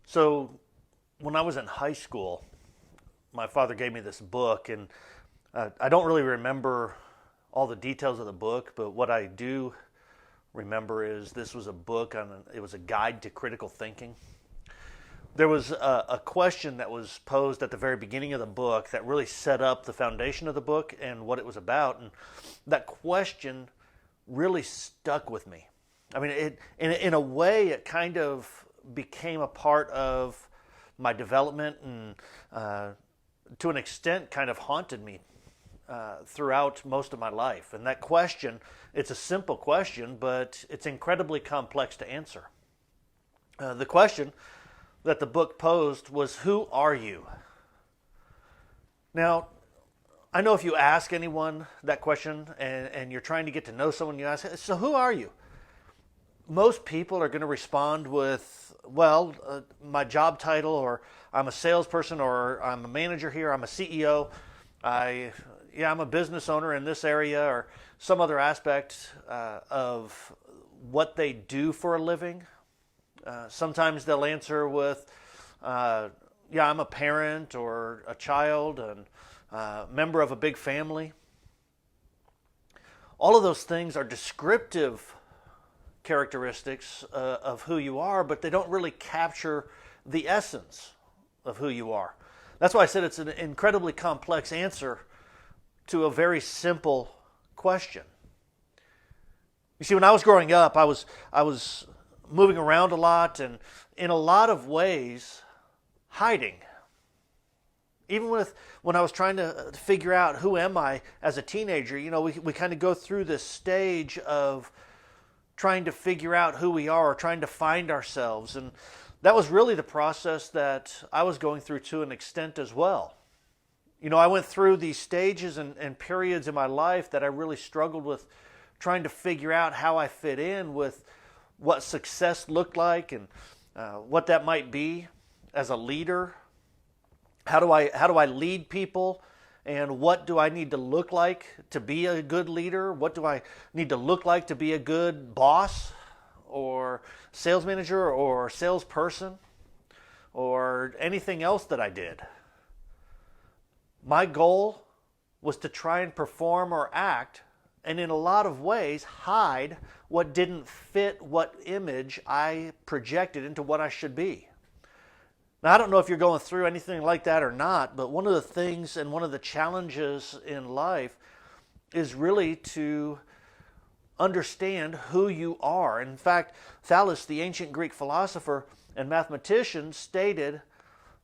So, when I was in high school, my father gave me this book, and I don't really remember all the details of the book, but what I do remember is this was a book it was a guide to critical thinking. There was a question that was posed at the very beginning of the book that really set up the foundation of the book and what it was about, and that question really stuck with me. I mean, in a way, it kind of became a part of my development and to an extent kind of haunted me throughout most of my life. And that question, it's a simple question, but it's incredibly complex to answer. The question that the book posed was, who are you? Now, I know if you ask anyone that question and you're trying to get to know someone, you ask, so who are you? Most people are going to respond with, well, my job title, or I'm a salesperson, or I'm a manager here, I'm a CEO, I'm a business owner in this area, or some other aspect of what they do for a living. Sometimes they'll answer with, I'm a parent or a child and member of a big family. All of those things are descriptive characteristics of who you are, but they don't really capture the essence of who you are. That's why I said it's an incredibly complex answer to a very simple question. You see, when I was growing up, I was moving around a lot and in a lot of ways hiding. Even when I was trying to figure out who am I as a teenager, we kind of go through this stage of trying to figure out who we are or trying to find ourselves. And that was really the process that I was going through to an extent as well. I went through these stages and periods in my life that I really struggled with trying to figure out how I fit in with what success looked like and what that might be as a leader. How do I lead people, and what do I need to look like to be a good leader? What do I need to look like to be a good boss or sales manager or salesperson or anything else that I did? My goal was to try and perform or act, and in a lot of ways hide what didn't fit what image I projected into what I should be. Now, I don't know if you're going through anything like that or not, but one of the things and one of the challenges in life is really to understand who you are. In fact, Thales, the ancient Greek philosopher and mathematician, stated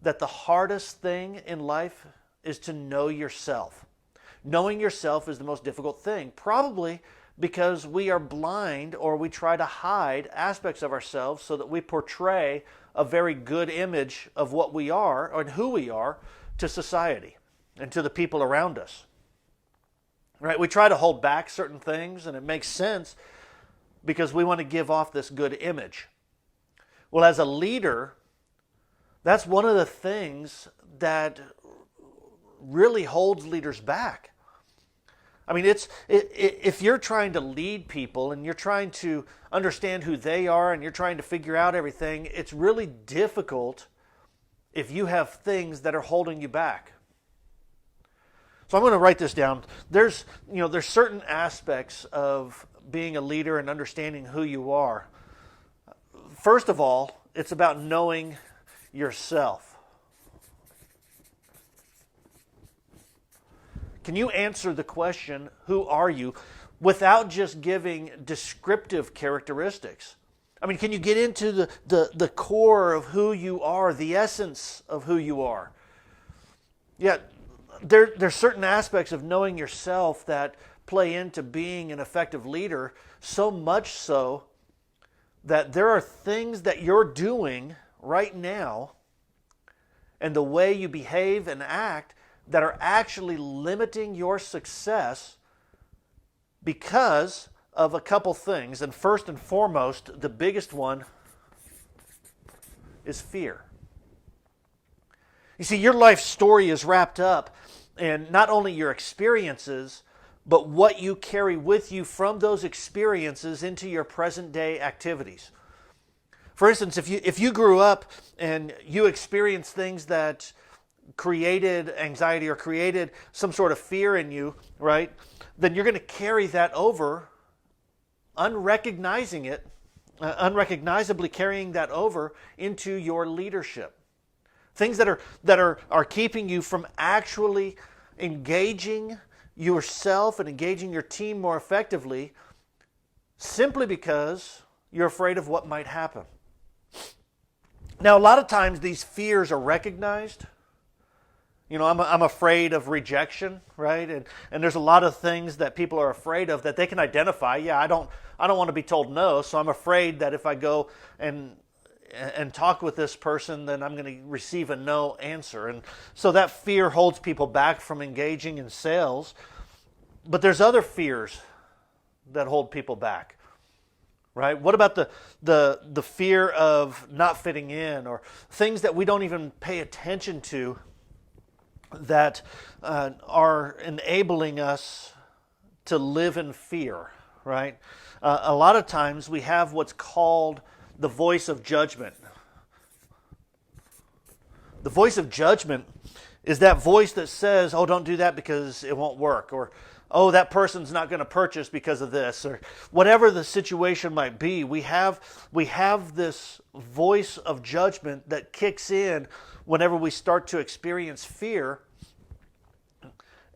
that the hardest thing in life is to know yourself. Knowing yourself is the most difficult thing, probably because we are blind or we try to hide aspects of ourselves so that we portray a very good image of what we are and who we are to society and to the people around us. Right? We try to hold back certain things, and it makes sense because we want to give off this good image. Well, as a leader, that's one of the things really holds leaders back. I mean, if you're trying to lead people and you're trying to understand who they are and you're trying to figure out everything, it's really difficult if you have things that are holding you back. So I'm going to write this down. There's certain aspects of being a leader and understanding who you are. First of all, it's about knowing yourself. Can you answer the question, who are you, without just giving descriptive characteristics? I mean, can you get into the core of who you are, the essence of who you are? Yeah, there's certain aspects of knowing yourself that play into being an effective leader, so much so that there are things that you're doing right now and the way you behave and act that are actually limiting your success because of a couple things. And first and foremost, the biggest one is fear. You see, your life story is wrapped up in not only your experiences, but what you carry with you from those experiences into your present day activities. For instance, if you grew up and you experienced things that created anxiety or created some sort of fear in you, right? Then you're going to carry that over, unrecognizably carrying that over into your leadership. Things that are keeping you from actually engaging yourself and engaging your team more effectively, simply because you're afraid of what might happen. Now, a lot of times these fears are recognized. You know, I'm afraid of rejection, right? And there's a lot of things that people are afraid of that they can identify. Yeah, I don't want to be told no, so I'm afraid that if I go and talk with this person, then I'm going to receive a no answer. And so that fear holds people back from engaging in sales. But there's other fears that hold people back, right? What about the fear of not fitting in, or things that we don't even pay attention to that are enabling us to live in fear, right? A lot of times we have what's called the voice of judgment. The voice of judgment is that voice that says, oh, don't do that because it won't work, or oh, that person's not going to purchase because of this, or whatever the situation might be. We have this voice of judgment that kicks in whenever we start to experience fear,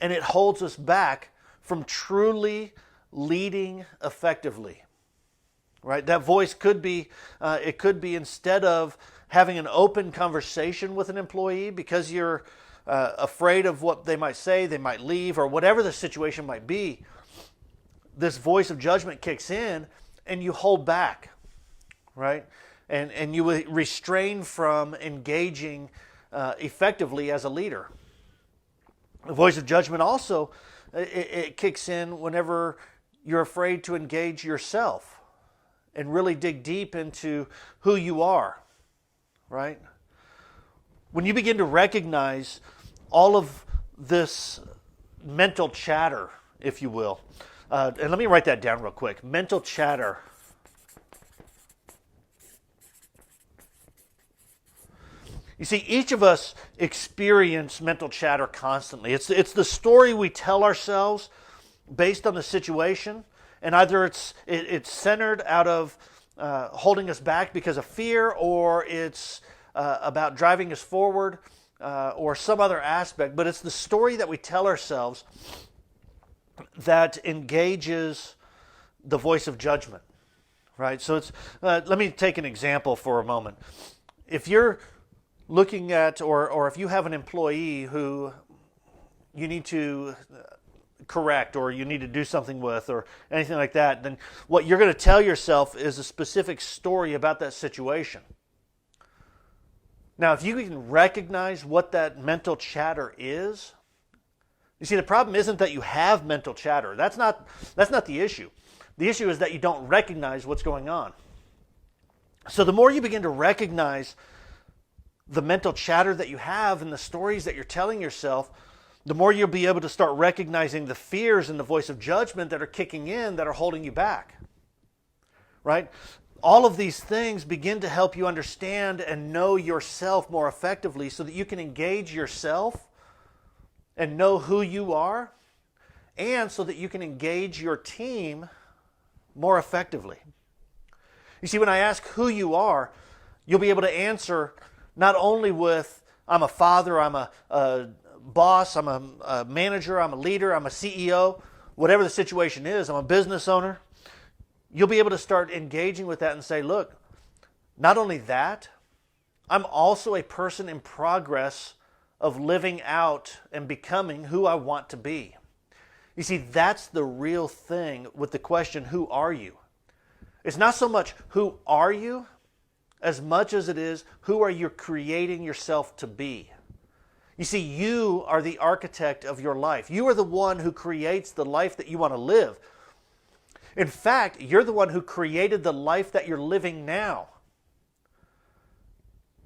and it holds us back from truly leading effectively. Right? That voice could be, instead of having an open conversation with an employee because you're afraid of what they might say, they might leave, or whatever the situation might be, this voice of judgment kicks in and you hold back, right? And you restrain from engaging effectively as a leader. The voice of judgment also, it kicks in whenever you're afraid to engage yourself and really dig deep into who you are, right? When you begin to recognize all of this mental chatter, if you will, and let me write that down real quick. Mental chatter. You see, each of us experience mental chatter constantly. It's the story we tell ourselves based on the situation, and either it's centered out of holding us back because of fear, or it's about driving us forward, or some other aspect. But it's the story that we tell ourselves that engages the voice of judgment, right? So it's let me take an example for a moment. If you're looking at, or if you have an employee who you need to correct, or you need to do something with, or anything like that, then what you're going to tell yourself is a specific story about that situation. Now, if you can recognize what that mental chatter is, you see, the problem isn't that you have mental chatter. That's not the issue. The issue is that you don't recognize what's going on. So the more you begin to recognize the mental chatter that you have and the stories that you're telling yourself, the more you'll be able to start recognizing the fears and the voice of judgment that are kicking in, that are holding you back. Right? All of these things begin to help you understand and know yourself more effectively, so that you can engage yourself and know who you are, and so that you can engage your team more effectively. You see, when I ask who you are, you'll be able to answer not only with, I'm a father, I'm a boss, I'm a manager, I'm a leader, I'm a CEO, whatever the situation is, I'm a business owner. You'll be able to start engaging with that and say, look, not only that, I'm also a person in progress of living out and becoming who I want to be. You see, that's the real thing with the question, who are you? It's not so much who are you, as much as it is who are you creating yourself to be. You see, you are the architect of your life. You are the one who creates the life that you want to live. In fact, you're the one who created the life that you're living now.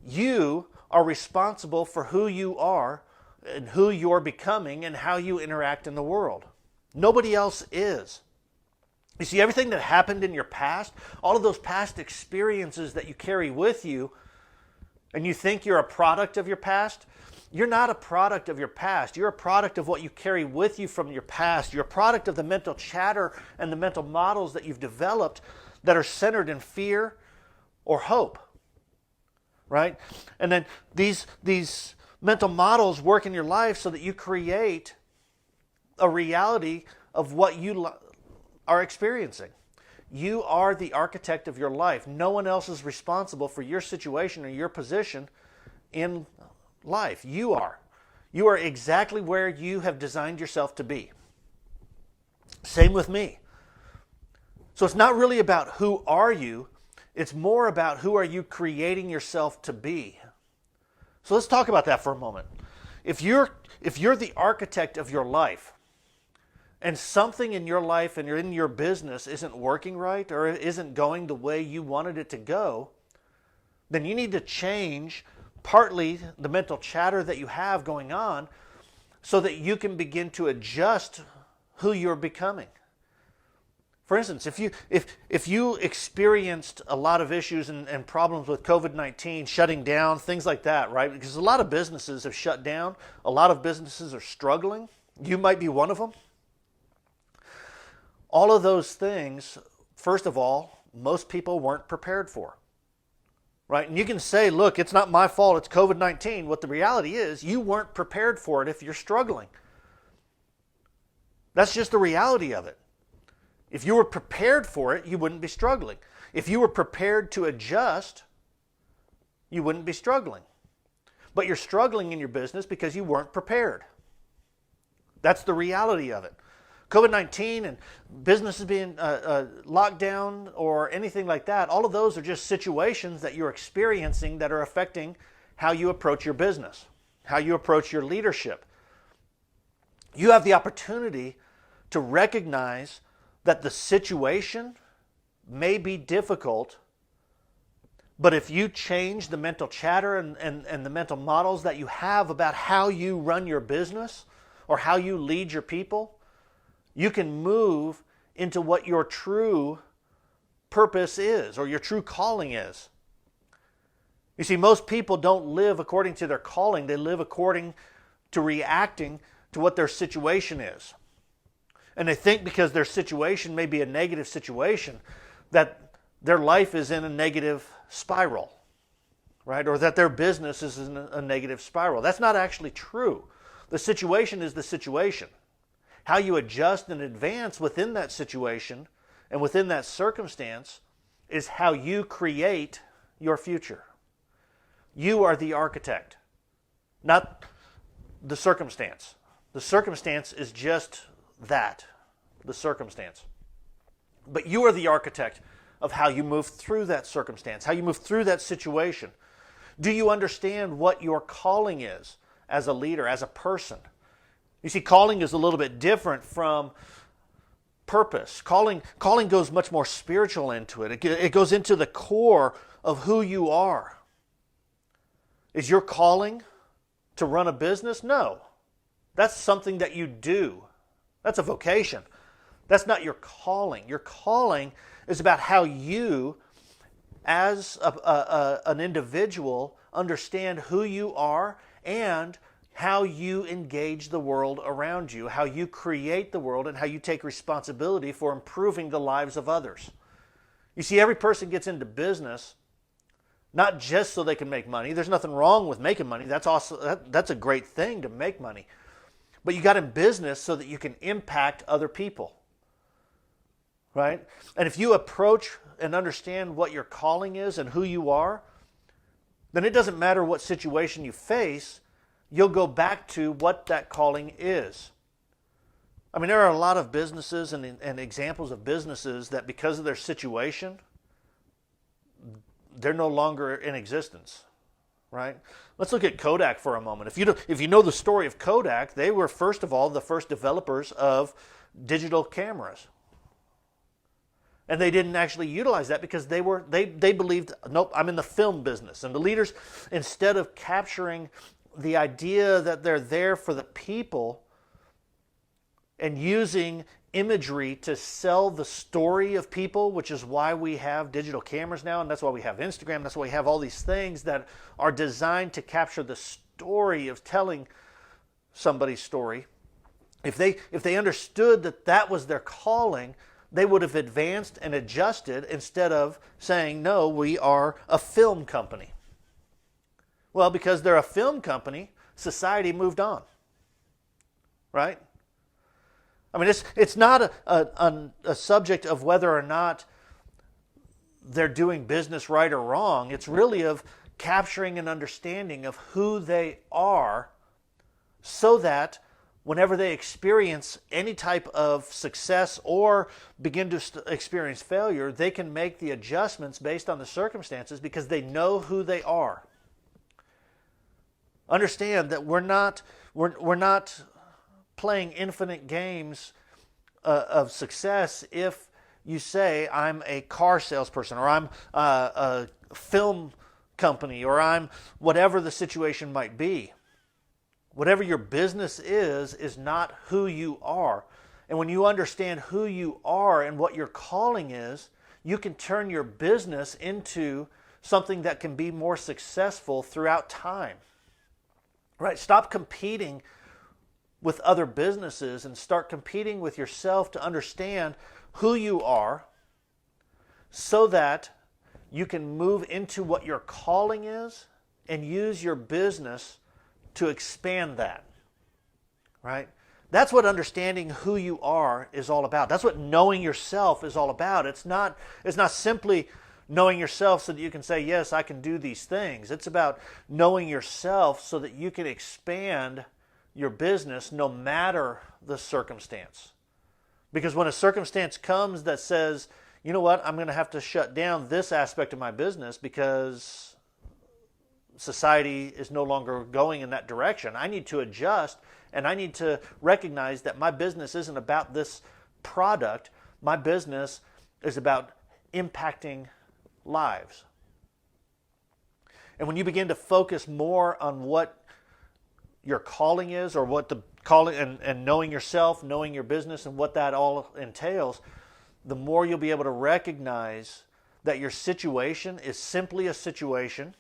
You are responsible for who you are and who you're becoming and how you interact in the world. Nobody else is. You see, everything that happened in your past, all of those past experiences that you carry with you, and you think you're a product of your past, you're not a product of your past. You're a product of what you carry with you from your past. You're a product of the mental chatter and the mental models that you've developed that are centered in fear or hope, right? And then these mental models work in your life so that you create a reality of what you are experiencing. You are the architect of your life. No one else is responsible for your situation or your position in life. You are. You are exactly where you have designed yourself to be. Same with me. So it's not really about who are you, it's more about who are you creating yourself to be. So let's talk about that for a moment. If you're the architect of your life, and something in your life and in your business isn't working right or isn't going the way you wanted it to go, then you need to change partly the mental chatter that you have going on so that you can begin to adjust who you're becoming. For instance, if you experienced a lot of issues and problems with COVID-19, shutting down, things like that, right? Because a lot of businesses have shut down. A lot of businesses are struggling. You might be one of them. All of those things, first of all, most people weren't prepared for. Right? And you can say, look, it's not my fault, it's COVID-19. What the reality is, you weren't prepared for it if you're struggling. That's just the reality of it. If you were prepared for it, you wouldn't be struggling. If you were prepared to adjust, you wouldn't be struggling. But you're struggling in your business because you weren't prepared. That's the reality of it. COVID-19 and businesses being locked down or anything like that, all of those are just situations that you're experiencing that are affecting how you approach your business, how you approach your leadership. You have the opportunity to recognize that the situation may be difficult, but if you change the mental chatter and the mental models that you have about how you run your business or how you lead your people, you can move into what your true purpose is or your true calling is. You see, most people don't live according to their calling. They live according to reacting to what their situation is. And they think because their situation may be a negative situation that their life is in a negative spiral, right? Or that their business is in a negative spiral. That's not actually true. The situation is the situation. How you adjust and advance within that situation and within that circumstance is how you create your future. You are the architect, not the circumstance. The circumstance is just that, the circumstance. But you are the architect of how you move through that circumstance, how you move through that situation. Do you understand what your calling is as a leader, as a person? You see, calling is a little bit different from purpose. Calling goes much more spiritual into it. It goes into the core of who you are. Is your calling to run a business? No. That's something that you do. That's a vocation. That's not your calling. Your calling is about how you, as an individual, understand who you are and how you engage the world around you, how you create the world, and how you take responsibility for improving the lives of others. You see, every person gets into business not just so they can make money. There's nothing wrong with making money. That's a great thing to make money. But you got in business so that you can impact other people, right? And if you approach and understand what your calling is and who you are, then it doesn't matter what situation you face, you'll go back to what that calling is. I mean, there are a lot of businesses and examples of businesses that because of their situation, they're no longer in existence, right? Let's look at Kodak for a moment. If you know the story of Kodak, they were first of all the first developers of digital cameras. And they didn't actually utilize that because they believed, nope, I'm in the film business. And the leaders, instead of capturing the idea that they're there for the people and using imagery to sell the story of people, which is why we have digital cameras now, and that's why we have Instagram, that's why we have all these things that are designed to capture the story of telling somebody's story. If they understood that that was their calling, they would have advanced and adjusted instead of saying, no, we are a film company. Well, because they're a film company, society moved on. Right? I mean, it's not a subject of whether or not they're doing business right or wrong. It's really of capturing an understanding of who they are so that whenever they experience any type of success or begin to experience failure, they can make the adjustments based on the circumstances because they know who they are. Understand that we're not playing infinite games of success if you say, I'm a car salesperson, or I'm a film company, or I'm whatever the situation might be. Whatever your business is not who you are. And when you understand who you are and what your calling is, you can turn your business into something that can be more successful throughout time. Right? Stop competing with other businesses and start competing with yourself to understand who you are so that you can move into what your calling is and use your business to expand that. Right? That's what understanding who you are is all about. That's what knowing yourself is all about. It's not simply knowing yourself so that you can say, yes, I can do these things. It's about knowing yourself so that you can expand your business no matter the circumstance. Because when a circumstance comes that says, you know what, I'm going to have to shut down this aspect of my business because society is no longer going in that direction, I need to adjust and I need to recognize that my business isn't about this product. My business is about impacting lives. And when you begin to focus more on what your calling is, or what the calling and knowing yourself, knowing your business and what that all entails, the more you'll be able to recognize that your situation is simply a situation.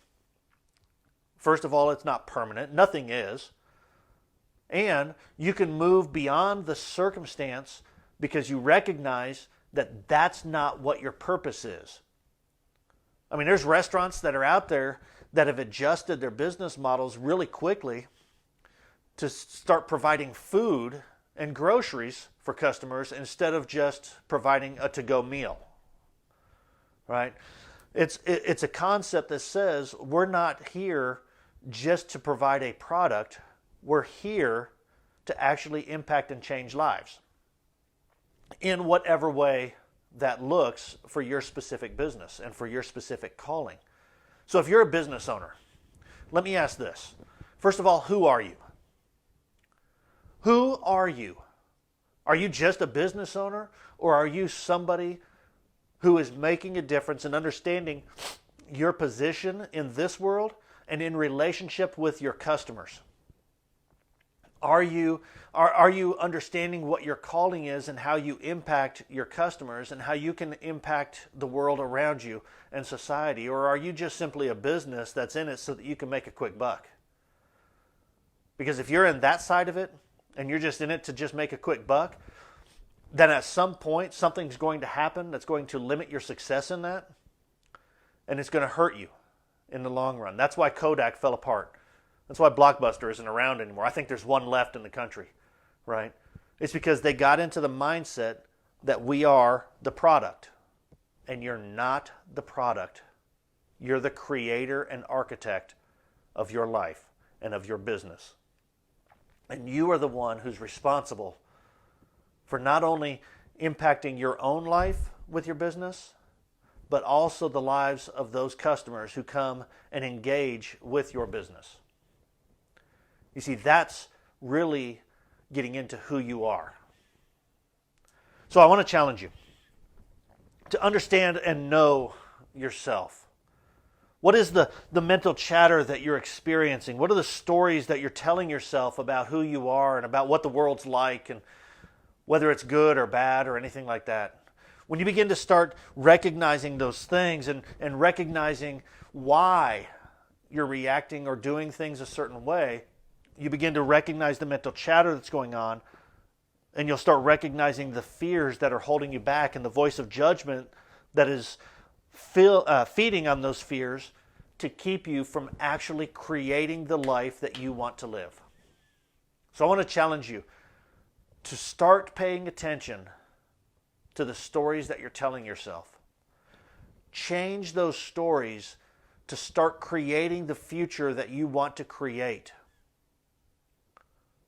First of all, it's not permanent. Nothing is. And you can move beyond the circumstance because you recognize that that's not what your purpose is. I mean, there's restaurants that are out there that have adjusted their business models really quickly to start providing food and groceries for customers instead of just providing a to-go meal. Right? It's a concept that says we're not here just to provide a product. We're here to actually impact and change lives in whatever way that looks for your specific business and for your specific calling. So if you're a business owner, let me ask this. First of all, who are you? Who are you? Are you just a business owner, or are you somebody who is making a difference and understanding your position in this world and in relationship with your customers? Are you understanding what your calling is and how you impact your customers and how you can impact the world around you and society? Or are you just simply a business that's in it so that you can make a quick buck? Because if you're in that side of it and you're just in it to just make a quick buck, then at some point something's going to happen that's going to limit your success in that, and it's going to hurt you in the long run. That's why Kodak fell apart. That's why Blockbuster isn't around anymore. I think there's one left in the country, right? It's because they got into the mindset that we are the product. And you're not the product. You're the creator and architect of your life and of your business. And you are the one who's responsible for not only impacting your own life with your business, but also the lives of those customers who come and engage with your business. You see, that's really getting into who you are. So I want to challenge you to understand and know yourself. What is the mental chatter that you're experiencing? What are the stories that you're telling yourself about who you are and about what the world's like? And whether it's good or bad or anything like that. When you begin to start recognizing those things and recognizing why you're reacting or doing things a certain way, you begin to recognize the mental chatter that's going on, and you'll start recognizing the fears that are holding you back and the voice of judgment that is feeding on those fears to keep you from actually creating the life that you want to live. So I want to challenge you to start paying attention to the stories that you're telling yourself. Change those stories to start creating the future that you want to create.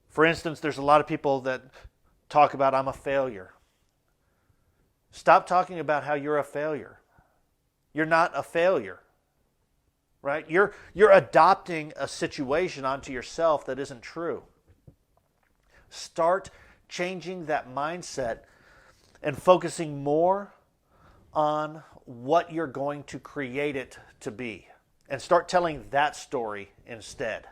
For instance, there's a lot of people that talk about, I'm a failure. Stop talking about how you're a failure. You're not a failure, right? You're adopting a situation onto yourself that isn't true. Start changing that mindset and focusing more on what you're going to create it to be. And start telling that story instead.